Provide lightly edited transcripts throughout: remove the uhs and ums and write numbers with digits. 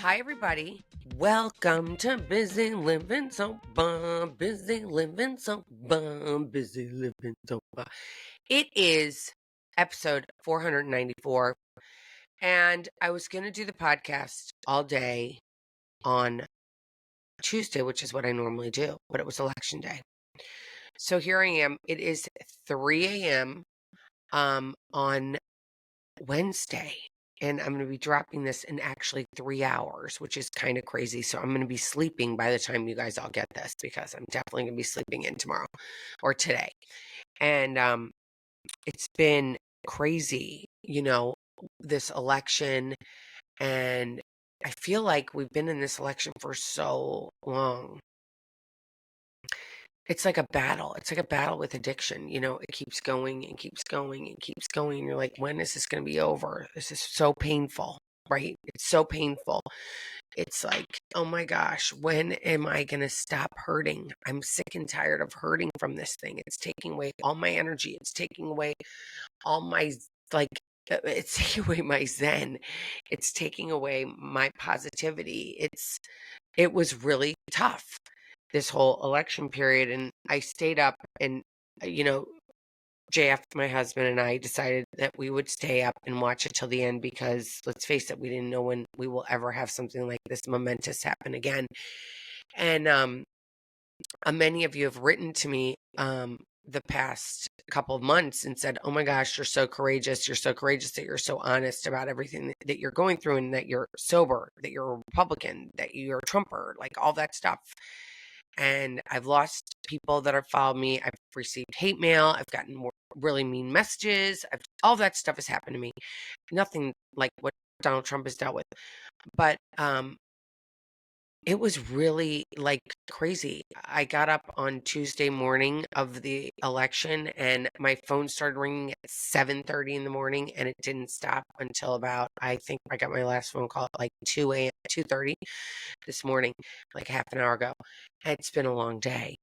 Hi, everybody. Welcome to Busy Living So Bum, Busy Living So Bum, Busy Living So Bum. It is episode 494, and I was going to do the podcast all day on Tuesday, which is what I normally do, but it was election day. So here I am. It is 3 a.m. On Wednesday. And I'm going to be dropping this in actually 3 hours, which is kind of crazy. So I'm going to be sleeping by the time you guys all get this because I'm definitely going to be sleeping in tomorrow or today. And it's been crazy, this election. And I feel like we've been in this election for so long. It's like a battle. It's like a battle with addiction. It keeps going and keeps going and keeps going. And you're like, when is this going to be over? This is so painful, right? It's so painful. It's like, oh my gosh, when am I going to stop hurting? I'm sick and tired of hurting from this thing. It's taking away all my energy. It's taking away all my, like, it's taking away my zen. It's taking away my positivity. It was really tough, this whole election period. And I stayed up and, you know, JF, my husband, and I decided that we would stay up and watch it till the end because let's face it, we didn't know when we will ever have something like this momentous happen again. And many of you have written to me the past couple of months and said, oh my gosh, you're so courageous. You're so courageous that you're so honest about everything that you're going through and that you're sober, that you're a Republican, that you're a Trumper, like all that stuff. And I've lost people that have followed me. I've received hate mail. I've gotten more really mean messages. All that stuff has happened to me. Nothing like what Donald Trump has dealt with. But it was really like crazy. I got up on Tuesday morning of the election and my phone started ringing at 7:30 in the morning and it didn't stop until about, I think I got my last phone call at like 2 a.m. 2:30 this morning, like half an hour ago. It's been a long day.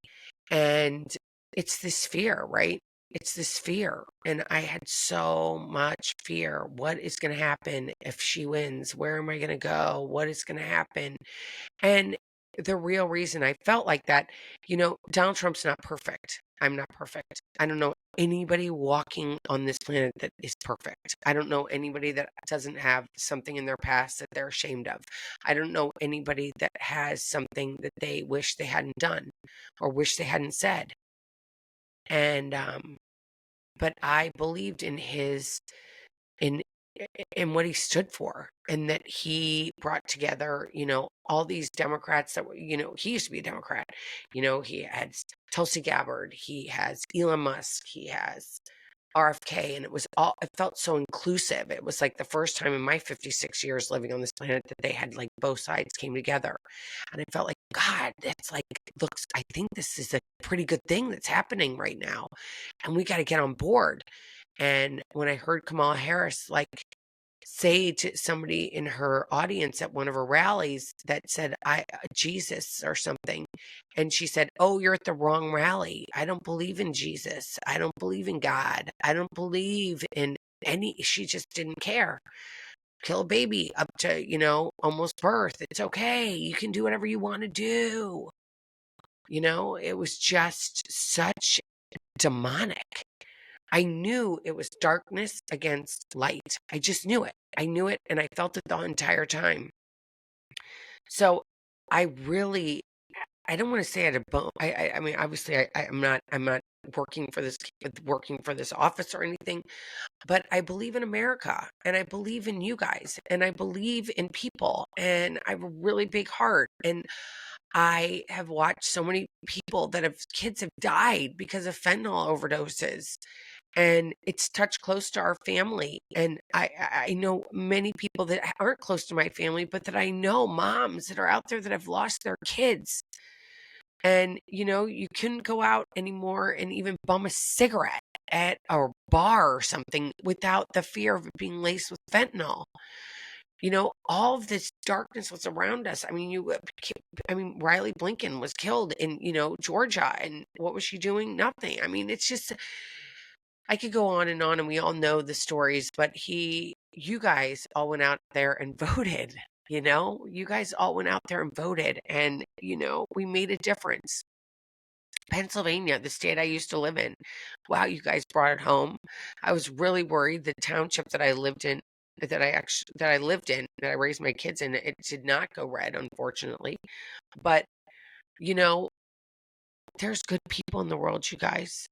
And it's this fear, right? It's this fear. And I had so much fear. What is going to happen if she wins? Where am I going to go? What is going to happen? And the real reason I felt like that, Donald Trump's not perfect. I'm not perfect. I don't know anybody walking on this planet that is perfect. I don't know anybody that doesn't have something in their past that they're ashamed of. I don't know anybody that has something that they wish they hadn't done or wish they hadn't said. And but I believed in in what he stood for and that he brought together, all these Democrats that were, he used to be a Democrat. He had Tulsi Gabbard, he has Elon Musk, he has RFK, and it felt so inclusive. It was like the first time in my 56 years living on this planet that they had like both sides came together. And I felt like, God, that's like, I think this is a pretty good thing that's happening right now. And we got to get on board. And when I heard Kamala Harris like say to somebody in her audience at one of her rallies that said, I Jesus or something, and she said, oh, you're at the wrong rally. I don't believe in Jesus. I don't believe in God. I don't believe in she just didn't care. Kill a baby up to, almost birth. It's okay. You can do whatever you want to do. It was just such demonic. I knew it was darkness against light. I just knew it. I knew it and I felt it the entire time. So I really, I don't want to say I had a bone. I mean, obviously I'm not working for this office or anything, but I believe in America and I believe in you guys and I believe in people and I have a really big heart. And I have watched so many people kids have died because of fentanyl overdoses and it's touched close to our family. And I know many people that aren't close to my family, but that I know moms that are out there that have lost their kids. And, you couldn't go out anymore and even bum a cigarette at a bar or something without the fear of it being laced with fentanyl. All of this darkness was around us. I mean, Riley Blinken was killed in, Georgia. And what was she doing? Nothing. I mean, it's just, I could go on and we all know the stories, but you guys all went out there and voted. You guys all went out there and voted, and, we made a difference. Pennsylvania, the state I used to live in. Wow, you guys brought it home. I was really worried. The township that I lived in, that I raised my kids in, it did not go red, unfortunately. But, you know, there's good people in the world, you guys.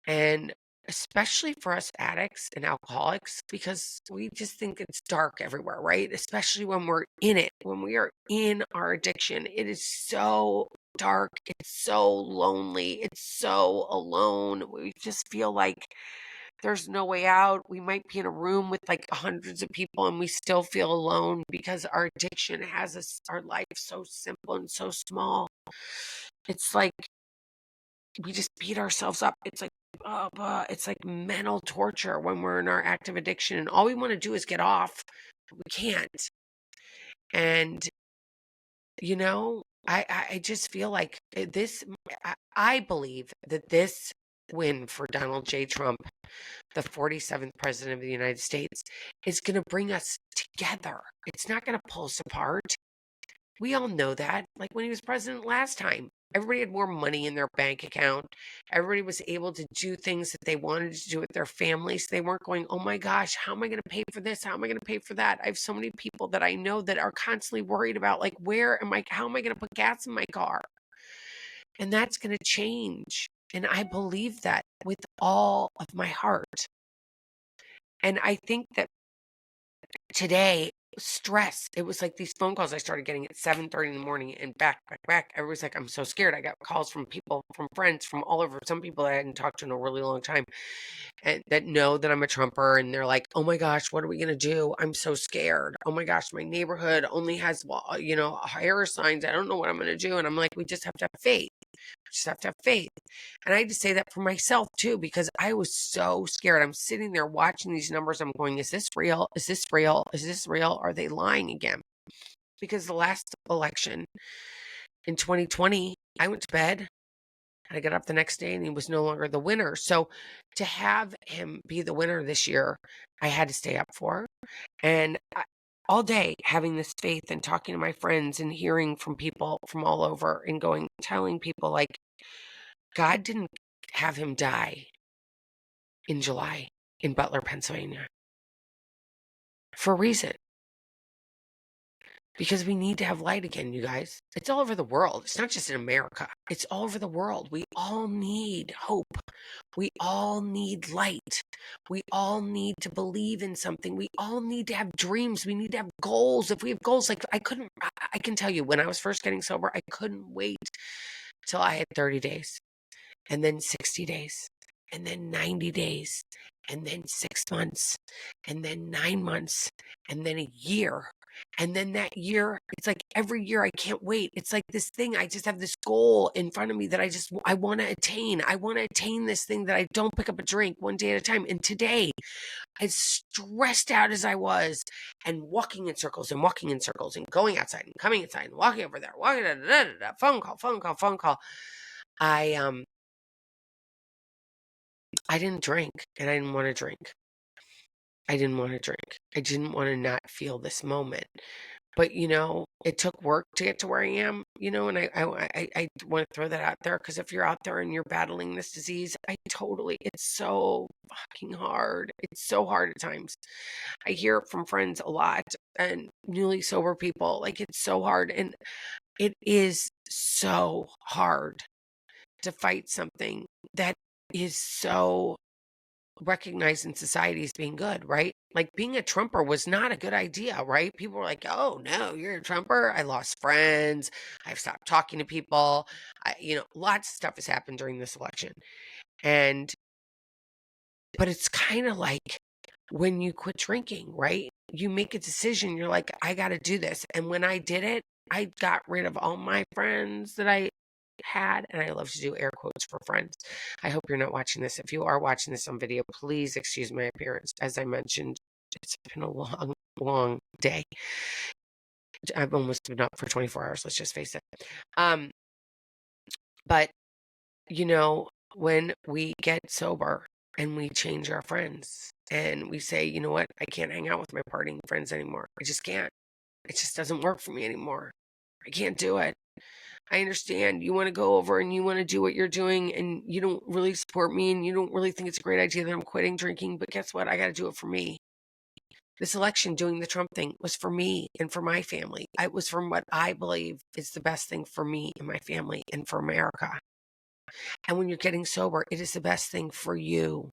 And especially for us addicts and alcoholics, because we just think it's dark everywhere, right? Especially when we're in it, when we are in our addiction, it is so dark. It's so lonely. It's so alone. We just feel like there's no way out. We might be in a room with like hundreds of people and we still feel alone because our addiction has us, our life so simple and so small. It's like we just beat ourselves up. It's like, it's like mental torture when we're in our active addiction, and all we want to do is get off. We can't. And I just feel like this. I believe that this win for Donald J. Trump, the 47th president of the United States, is going to bring us together. It's not going to pull us apart. We all know that. Like when he was president last time, everybody had more money in their bank account. Everybody was able to do things that they wanted to do with their families. They weren't going, oh my gosh, how am I going to pay for this? How am I going to pay for that? I have so many people that I know that are constantly worried about, like, how am I going to put gas in my car? And that's going to change. And I believe that with all of my heart. And I think that today, stress, it was like these phone calls I started getting at 7:30 in the morning and back. Everybody's like, I'm so scared. I got calls from people, from friends from all over, some people that I hadn't talked to in a really long time, and that know that I'm a Trumper, and they're like, oh my gosh, what are we gonna do? I'm so scared. Oh my gosh, my neighborhood only has higher signs. I don't know what I'm gonna do. And I'm like, we just have to have faith. Just have to have faith. And I had to say that for myself too, because I was so scared. I'm sitting there watching these numbers. I'm going, is this real? Is this real? Is this real? Are they lying again? Because the last election in 2020, I went to bed and I got up the next day and he was no longer the winner. So to have him be the winner this year, I had to stay up for. And all day having this faith and talking to my friends and hearing from people from all over and telling people like, God didn't have him die in July in Butler, Pennsylvania for a reason. Because we need to have light again, you guys. It's all over the world. It's not just in America. It's all over the world. We all need hope. We all need light. We all need to believe in something. We all need to have dreams. We need to have goals. If we have goals, like I can tell you, when I was first getting sober, I couldn't wait till I had 30 days. And then 60 days, and then 90 days, and then 6 months, and then 9 months, and then a year. And then that year, it's like every year I can't wait. It's like this thing, I just have this goal in front of me that I want to attain. I want to attain this thing that I don't pick up a drink one day at a time. And today, as stressed out as I was, and walking in circles and going outside and coming inside and walking over there, phone call. I didn't drink, and I didn't want to drink. I didn't want to drink. I didn't want to not feel this moment. But, it took work to get to where I am, and I want to throw that out there, because if you're out there and you're battling this disease, it's so fucking hard. It's so hard at times. I hear it from friends a lot and newly sober people. Like, it's so hard. And it is so hard to fight something that is so recognized in society as being good, right? Like being a Trumper was not a good idea, right? People were like, oh no, you're a Trumper. I lost friends. I've stopped talking to people. Lots of stuff has happened during this election. But it's kind of like when you quit drinking, right? You make a decision. You're like, I got to do this. And when I did it, I got rid of all my friends that I had, and I love to do air quotes for friends. I hope you're not watching this. If you are watching this on video, please excuse my appearance. As I mentioned, it's been a long, long day. I've almost been up for 24 hours, let's just face it. But, when we get sober and we change our friends and we say, you know what, I can't hang out with my partying friends anymore. I just can't. It just doesn't work for me anymore. I can't do it. I understand you want to go over and you want to do what you're doing and you don't really support me and you don't really think it's a great idea that I'm quitting drinking. But guess what? I got to do it for me. This election, doing the Trump thing, was for me and for my family. It was from what I believe is the best thing for me and my family and for America. And when you're getting sober, it is the best thing for you,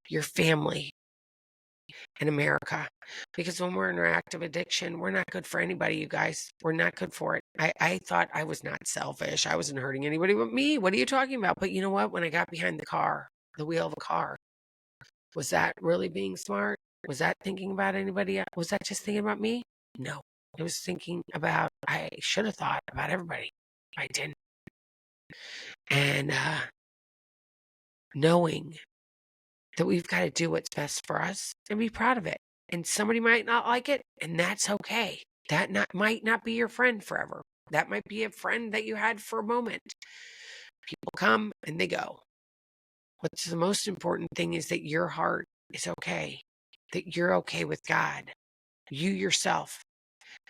your family, and America. Because when we're in our active addiction, we're not good for anybody, you guys. We're not good for it. I thought I was not selfish. I wasn't hurting anybody but me. What are you talking about? But you know what? When I got behind the wheel of a car, was that really being smart? Was that thinking about anybody else? Was that just thinking about me? No. It was thinking about, I should have thought about everybody. I didn't. And knowing that we've got to do what's best for us and be proud of it. And somebody might not like it, and that's okay. Might not be your friend forever. That might be a friend that you had for a moment. People come and they go. What's the most important thing is that your heart is okay, that you're okay with God, you yourself,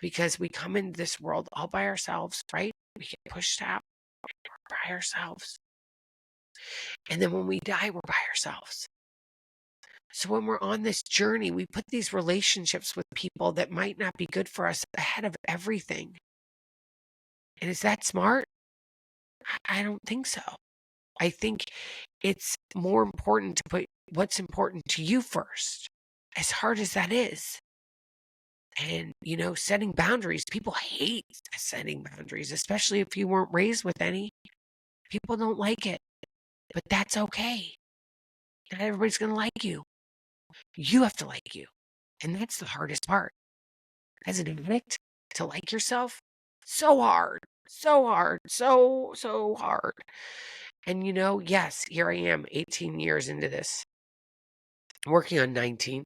because we come into this world all by ourselves, right? We get pushed out by ourselves. And then when we die, we're by ourselves. So when we're on this journey, we put these relationships with people that might not be good for us ahead of everything. And is that smart? I don't think so. I think it's more important to put what's important to you first, as hard as that is. And, setting boundaries, people hate setting boundaries, especially if you weren't raised with any. People don't like it, but that's okay. Not everybody's going to like you. You have to like you. And that's the hardest part. As an addict, to like yourself, so hard, so hard, so hard. And yes, here I am 18 years into this, working on 19.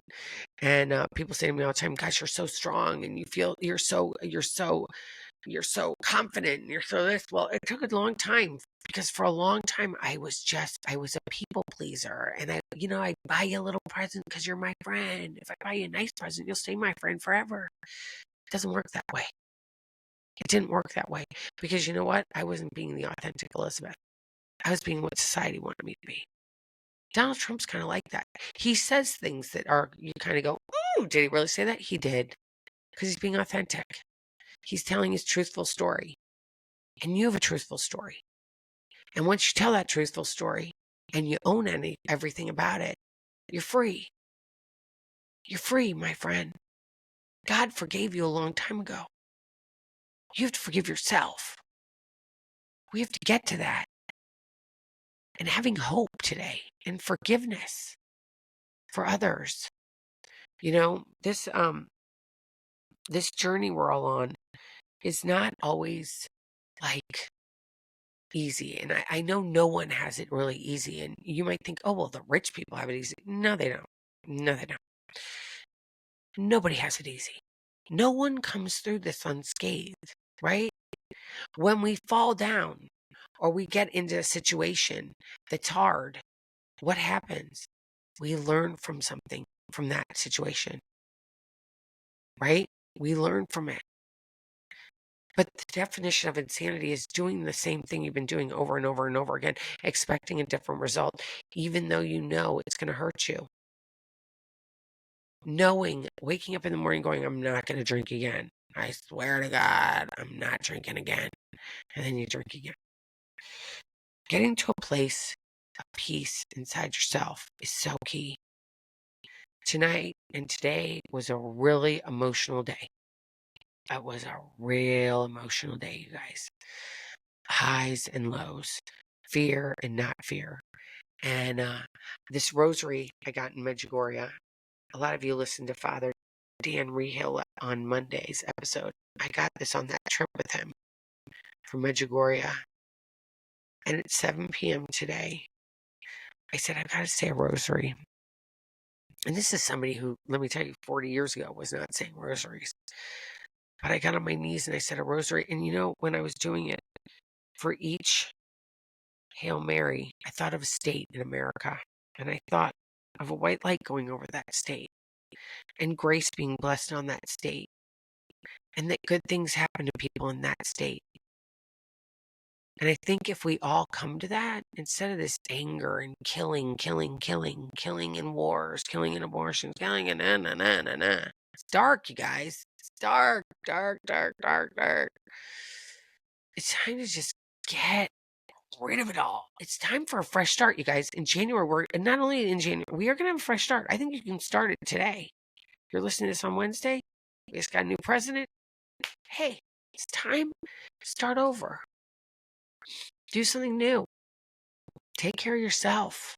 And people say to me all the time, gosh, you're so strong and you feel you're so confident and you're so this. Well, it took a long time because for a long time I was a people pleaser. And I buy you a little present because you're my friend. If I buy you a nice present, you'll stay my friend forever. It doesn't work that way. It didn't work that way because you know what? I wasn't being the authentic Elizabeth. I was being what society wanted me to be. Donald Trump's kind of like that. He says things that are, you kind of go, ooh, did he really say that? He did, because he's being authentic. He's telling his truthful story. And you have a truthful story. And once you tell that truthful story and you own everything about it, you're free. You're free, my friend. God forgave you a long time ago. You have to forgive yourself. We have to get to that. And having hope today and forgiveness for others. This journey we're all on is not always like easy. And I know no one has it really easy. And you might think, oh, well, the rich people have it easy. No, they don't. No, they don't. Nobody has it easy. No one comes through this unscathed, right? When we fall down or we get into a situation that's hard, what happens? We learn from something from that situation, right? We learn from it. But the definition of insanity is doing the same thing you've been doing over and over and over again, expecting a different result, even though you know it's going to hurt you. Waking up in the morning going, I'm not going to drink again. I swear to God, I'm not drinking again. And then you drink again. Getting to a place of peace inside yourself is so key. Tonight and today was a really emotional day. It was a real emotional day, you guys. Highs and lows, fear and not fear. And this rosary I got in Medjugorje, a lot of you listened to Father Dan Rehill on Monday's episode. I got this on that trip with him from Medjugorje. And at 7 p.m. today, I said, I've got to say a rosary. And this is somebody who, let me tell you, 40 years ago was not saying rosaries. But I got on my knees and I said a rosary. And when I was doing it, for each Hail Mary, I thought of a state in America. And I thought of a white light going over that state and grace being blessed on that state. and that good things happen to people in that state. And I think if we all come to that, instead of this anger and killing in wars, killing in abortions, killing in it's dark, you guys. It's dark, dark, dark, dark, dark. It's time to just get rid of it all. It's time for a fresh start, you guys. In January, and not only in January, we are going to have a fresh start. I think you can start it today. You're listening to this on Wednesday. We just got a new president. Hey, it's time to start over. Do something new. Take care of yourself.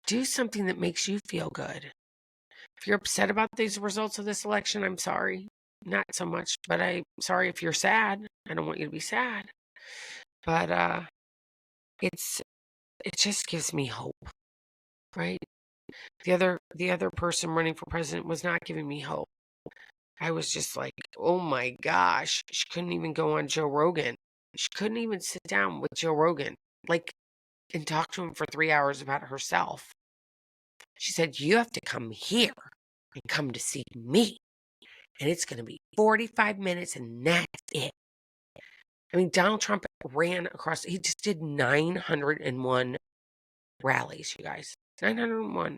Do something that makes you feel good. If you're upset about these results of this election, I'm sorry. Not so much, but I'm sorry if you're sad. I don't want you to be sad. But it just gives me hope, right? The other person running for president was not giving me hope. I was just like, oh my gosh, she couldn't even go on Joe Rogan. She couldn't even sit down with Joe Rogan, like, and talk to him for 3 hours about herself. She said, you have to come here and come to see me. And it's going to be 45 minutes and that's it. I mean, Donald Trump ran across, he just did 901 rallies, you guys. 901.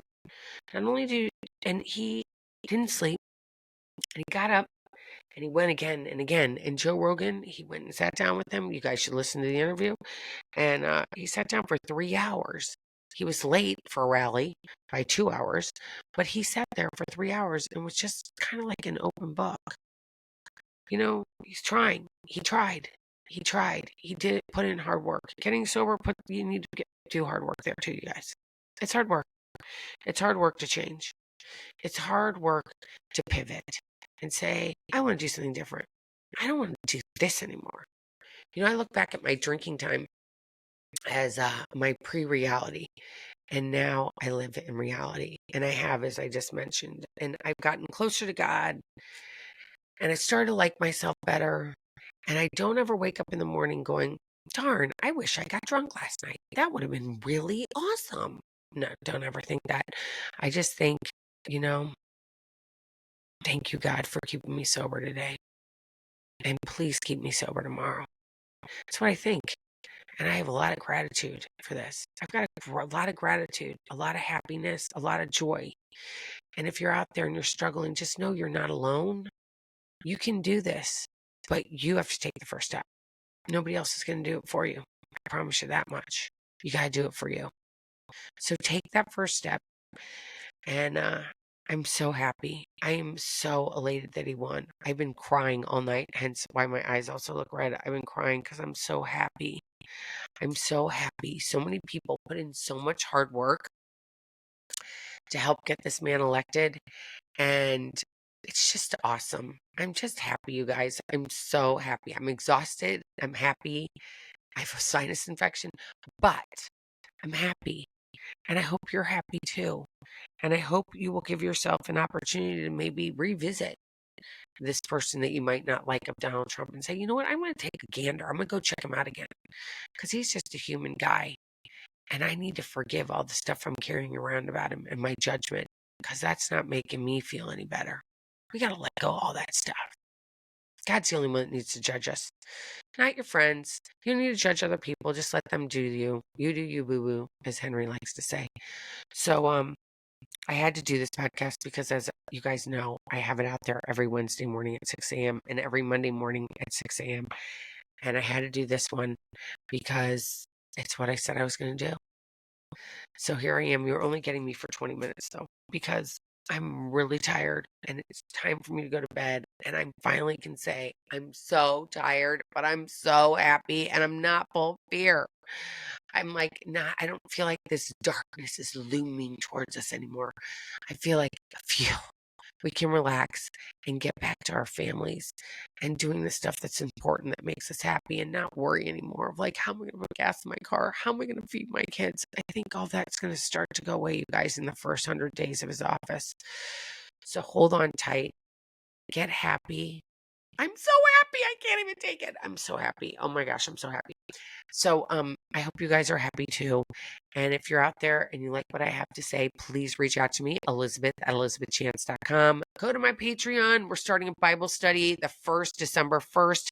Not only did, and he didn't sleep, and he got up, and he went again and again. And Joe Rogan, he went and sat down with him. You guys should listen to the interview. And he sat down for 3 hours. He was late for a rally by 2 hours, but he sat there for 3 hours and was just kind of like an open book. You know, he's trying. He tried. He tried. He did put in hard work. Getting sober, you need to do hard work there too, you guys. It's hard work. It's hard work to change. It's hard work to pivot and say, I want to do something different. I don't want to do this anymore. You know, I look back at my drinking time as my pre-reality, and now I live in reality. And I have, as I just mentioned, and I've gotten closer to God, and I started to like myself better. And I don't ever wake up in the morning going, darn, I wish I got drunk last night. That would have been really awesome. No, don't ever think that. I just think, you know, thank you, God, for keeping me sober today. And please keep me sober tomorrow. That's what I think. And I have a lot of gratitude for this. I've got a lot of gratitude, a lot of happiness, a lot of joy. And if you're out there and you're struggling, just know you're not alone. You can do this, but you have to take the first step. Nobody else is going to do it for you. I promise you that much. You got to do it for you. So take that first step. And I'm so happy. I am so elated that he won. I've been crying all night, hence why my eyes also look red. I've been crying because I'm so happy. I'm so happy. So many people put in so much hard work to help get this man elected. And it's just awesome. I'm just happy, you guys. I'm so happy. I'm exhausted. I'm happy. I have a sinus infection, but I'm happy. And I hope you're happy too. And I hope you will give yourself an opportunity to maybe revisit this person that you might not like of Donald Trump and say, you know what, I'm going to take a gander. I'm going to go check him out again because he's just a human guy. And I need to forgive all the stuff I'm carrying around about him and my judgment because that's not making me feel any better. We got to let go of all that stuff. God's the only one that needs to judge us, not your friends. You don't need to judge other people. Just let them do you. You do you, boo boo, as Henry likes to say. So, I had to do this podcast because, as you guys know, I have it out there every Wednesday morning at 6 a.m. and every Monday morning at 6 a.m. And I had to do this one because it's what I said I was going to do. So here I am. You're only getting me for 20 minutes, though, because I'm really tired and it's time for me to go to bed. And I finally can say, I'm so tired, but I'm so happy and I'm not full of fear. I'm like, nah, I don't feel like this darkness is looming towards us anymore. I feel like we can relax and get back to our families and doing the stuff that's important that makes us happy and not worry anymore of like, how am I going to put gas in my car? How am I going to feed my kids? I think all that's going to start to go away, you guys, in the first 100 days of his office. So hold on tight. Get happy. I'm so happy. I can't even take it. I'm so happy. Oh my gosh, I'm so happy. So I hope you guys are happy too. And if you're out there and you like what I have to say, please reach out to me, Elizabeth@elizabethchance.com. Go to my Patreon. We're starting a Bible study the December 1st,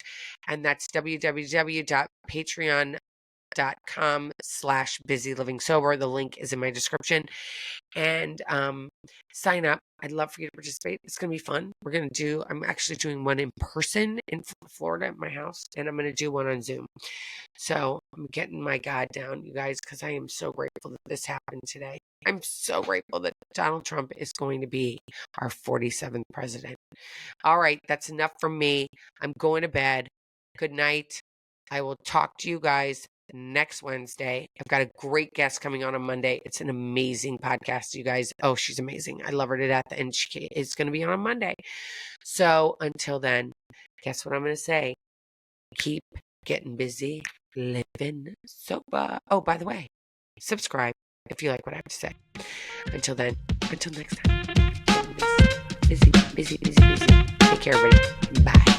and that's www.patreon.com/busy living sober. The link is in my description. And sign up. I'd love for you to participate. It's going to be fun. I'm actually doing one in person in Florida at my house, and I'm going to do one on Zoom. So I'm getting my God down, you guys, because I am so grateful that this happened today. I'm so grateful that Donald Trump is going to be our 47th president. All right, that's enough from me. I'm going to bed. Good night. I will talk to you guys next Wednesday. I've got a great guest coming on Monday. It's an amazing podcast, you guys. Oh, she's amazing. I love her to death, and she is going to be on Monday. So until then, guess what I'm going to say? Keep getting busy, living sober. Oh, by the way, subscribe if you like what I have to say. Until then, until next time, busy, busy, busy, busy. Take care, everybody. Bye.